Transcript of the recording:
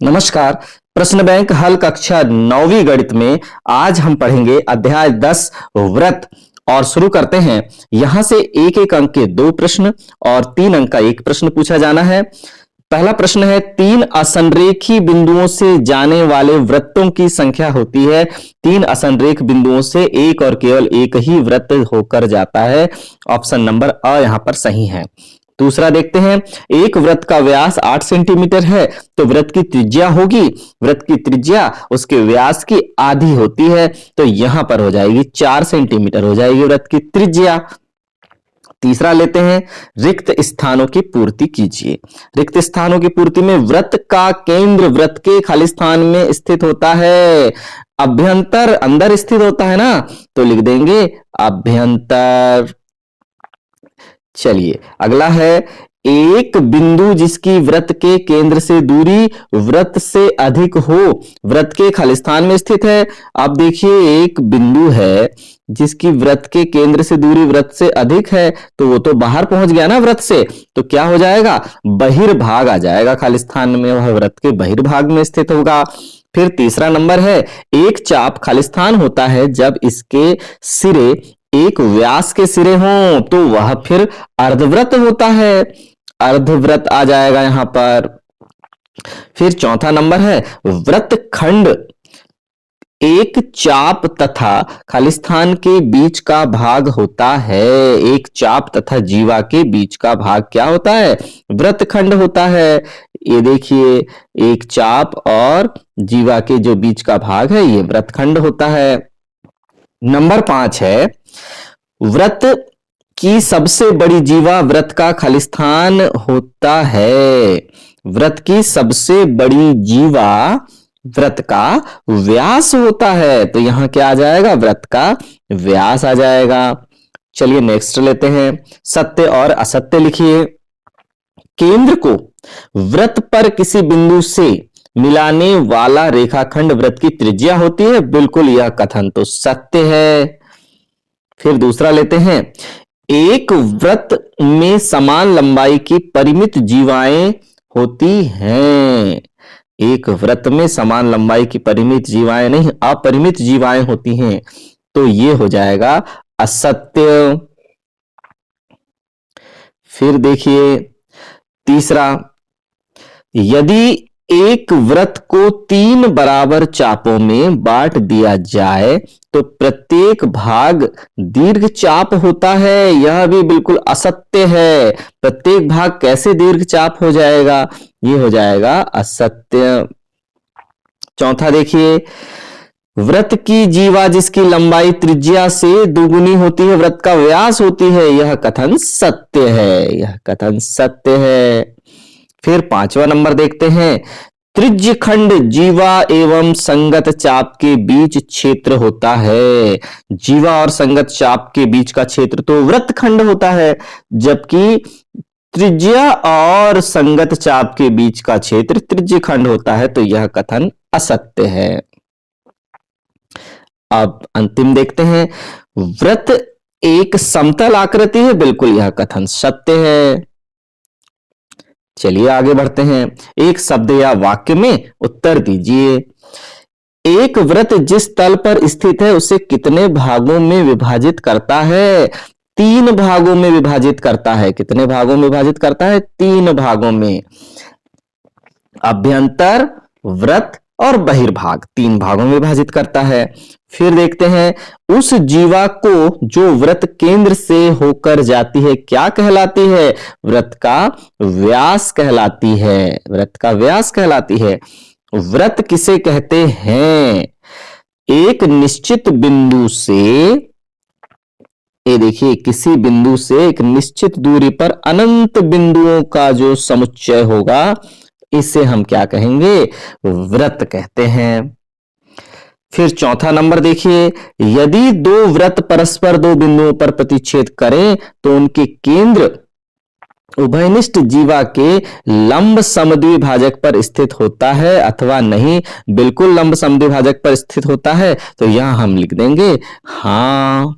नमस्कार। प्रश्न बैंक हल कक्षा 9वीं गणित में आज हम पढ़ेंगे अध्याय 10 व्रत। और शुरू करते हैं। यहां से एक एक अंक के 2 प्रश्न और 3 अंक का 1 प्रश्न पूछा जाना है। पहला प्रश्न है, 3 असंरेखी बिंदुओं से जाने वाले वृत्तों की संख्या होती है। 3 असंरेख बिंदुओं से एक और केवल एक ही वृत्त होकर जाता है। ऑप्शन नंबर अ यहां पर सही है। दूसरा देखते हैं, एक वृत्त का व्यास 8 सेंटीमीटर है तो वृत्त की त्रिज्या होगी, वृत्त की त्रिज्या उसके व्यास की आधी होती है, तो यहां पर हो जाएगी 4 सेंटीमीटर हो जाएगी वृत्त की त्रिज्या। तीसरा लेते हैं, रिक्त स्थानों की पूर्ति कीजिए। रिक्त स्थानों की पूर्ति में वृत्त का केंद्र वृत्त के खाली स्थान में स्थित होता है। अभ्यंतर अंदर स्थित होता है ना, तो लिख देंगे अभ्यंतर। चलिए अगला है, एक बिंदु जिसकी वृत्त के केंद्र से दूरी वृत्त से अधिक हो वृत्त के खाली स्थान में स्थित है। अब देखिए, एक बिंदु है जिसकी वृत्त के केंद्र से दूरी वृत्त से अधिक है, तो वो तो बाहर पहुंच गया ना वृत्त से, तो क्या हो जाएगा, बहिर्भाग आ जाएगा खाली स्थान में, वह वृत्त के बहिर्भाग में स्थित होगा। फिर तीसरा नंबर है, एक चाप खाली स्थान होता है जब इसके सिरे एक व्यास के सिरे हों, तो वह फिर अर्धवृत्त होता है, अर्धवृत्त आ जाएगा यहां पर। फिर चौथा नंबर है, वृत्त खंड एक चाप तथा खाली स्थान के बीच का भाग होता है। एक चाप तथा जीवा के बीच का भाग क्या होता है, वृत्त खंड होता है। ये देखिए, एक चाप और जीवा के जो बीच का भाग है ये वृत्त खंड होता है। नंबर 5 है, वृत्त की सबसे बड़ी जीवा वृत्त का खाली स्थान होता है। वृत्त की सबसे बड़ी जीवा वृत्त का व्यास होता है, तो यहां क्या आ जाएगा, वृत्त का व्यास आ जाएगा। चलिए नेक्स्ट लेते हैं, सत्य और असत्य लिखिए। केंद्र को वृत्त पर किसी बिंदु से मिलाने वाला रेखाखंड वृत्त की त्रिज्या होती है। बिल्कुल यह कथन तो सत्य है। फिर दूसरा लेते हैं, एक वृत्त में समान लंबाई की परिमित जीवाएं होती हैं। एक वृत्त में समान लंबाई की परिमित जीवाएं नहीं, अपरिमित जीवाएं होती हैं, तो ये हो जाएगा असत्य। फिर देखिए तीसरा, यदि एक वृत्त को 3 बराबर चापों में बांट दिया जाए तो प्रत्येक भाग दीर्घ चाप होता है। यह भी बिल्कुल असत्य है। प्रत्येक भाग कैसे दीर्घ चाप हो जाएगा, ये हो जाएगा असत्य। चौथा देखिए, वृत्त की जीवा जिसकी लंबाई त्रिज्या से दुगुनी होती है वृत्त का व्यास होती है। यह कथन सत्य है, यह कथन सत्य है। फिर 5वां नंबर देखते हैं, त्रिज्य खंड जीवा एवं संगत चाप के बीच क्षेत्र होता है। जीवा और संगत चाप के बीच का क्षेत्र तो वृत्त खंड होता है, जबकि त्रिज्या और संगत चाप के बीच का क्षेत्र त्रिज्य खंड होता है, तो यह कथन असत्य है। अब अंतिम देखते हैं, वृत्त एक समतल आकृति है। बिल्कुल यह कथन सत्य है। चलिए आगे बढ़ते हैं, एक शब्द या वाक्य में उत्तर दीजिए। एक वृत्त जिस तल पर स्थित है उसे कितने भागों में विभाजित करता है, 3 भागों में विभाजित करता है। कितने भागों में विभाजित करता है, 3 भागों में। अभ्यंतर, वृत्त और बहिर्भाग, 3 भागों में विभाजित करता है। फिर देखते हैं, उस जीवा को जो वृत्त केंद्र से होकर जाती है क्या कहलाती है, वृत्त का व्यास कहलाती है। वृत्त का व्यास कहलाती है। वृत्त किसे कहते हैं, एक निश्चित बिंदु से, ये देखिए, किसी बिंदु से एक निश्चित दूरी पर अनंत बिंदुओं का जो समुच्चय होगा इसे हम क्या कहेंगे, वृत्त कहते हैं। फिर चौथा नंबर देखिए, यदि 2 वृत्त परस्पर 2 बिंदुओं पर प्रतिच्छेद करें तो उनके केंद्र उभयनिष्ठ जीवा के लंब समद्विभाजक पर स्थित होता है अथवा नहीं। बिल्कुल लंब समद्विभाजक पर स्थित होता है, तो यहां हम लिख देंगे हाँ।